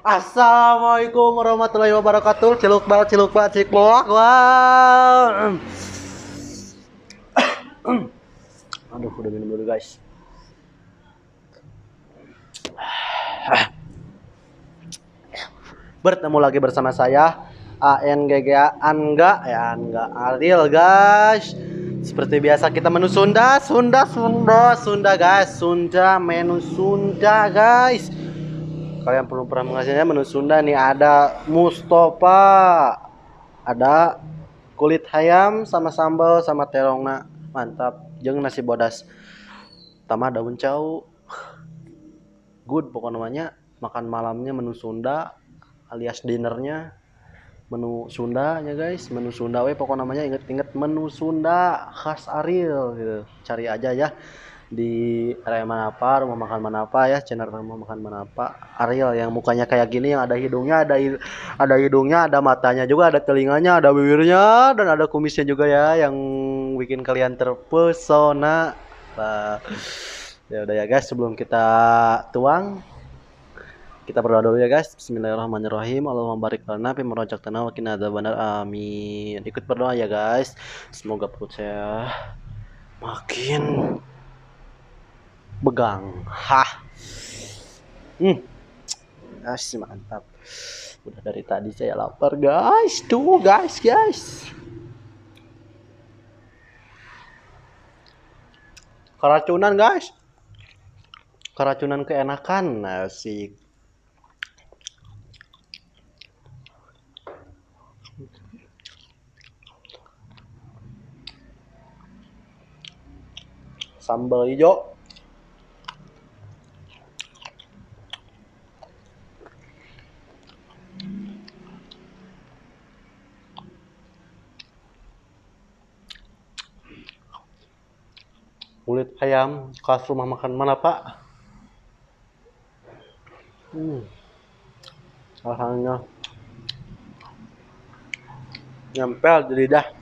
Assalamualaikum warahmatullahi wabarakatuh. Ciluk bal, ciluk bal, ciluk bal. Wah. Aduh, udah minum dulu guys. Bertemu lagi bersama saya ANGG Angga ya, Angga Ariel guys. Seperti biasa kita menu Sunda guys. Menu Sunda guys. Kalian perlu pernah mengasihnya menu Sunda nih, ada Mustafa, ada kulit ayam sama sambal sama terongna, mantap. Jeung nasi bodas tama daun cau, good pokoknya namanya. Makan malamnya menu Sunda alias dinernya menu Sunda ya guys. Menu Sunda we pokoknya namanya, inget-inget menu Sunda khas Ariel gitu. Cari aja ya di area Manapa, rumah makan Manapa ya, channel rumah makan Manapa Ariel yang mukanya kayak gini, yang ada hidungnya, ada hidungnya, ada matanya juga, ada telinganya, ada bibirnya, dan ada kumisnya juga ya, yang bikin kalian terpesona. Nah, ya udah ya guys, sebelum kita tuang, kita berdoa dulu ya guys. Bismillahirrahmanirrahim. Allahumma barik lana fi marojaqtana wa qina adzabannar. Amin. Ikut berdoa ya guys. Semoga perut saya makin begang. Hah. Asih mantap. Udah dari tadi saya lapar guys. Tuh guys. Keracunan guys. Keracunan keenakan. Asik. Sambal hijau. Kulit ayam khas rumah makan Manapa. Rasanya nempel di lidah.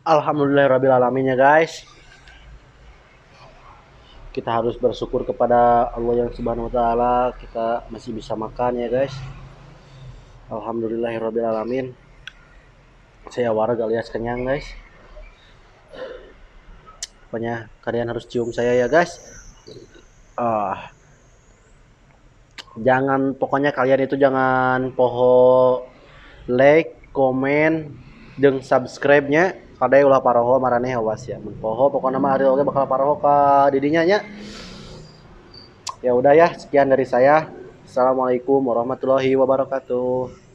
Alhamdulillahirrabbilalamin ya guys. Kita harus bersyukur kepada Allah yang subhanahu wa ta'ala, kita masih bisa makan ya guys. Alhamdulillahirrabbilalamin. Saya warga alias kenyang guys. Pokoknya kalian harus cium saya ya guys. Pokoknya kalian itu jangan poho like, komen, jeung subscribe-nya kadai ulah paroho maraneh awas ya. Mun poho pokoknya mah ari oge bakal paroho ka didinya nya. Ya udah ya, sekian dari saya. Assalamualaikum warahmatullahi wabarakatuh.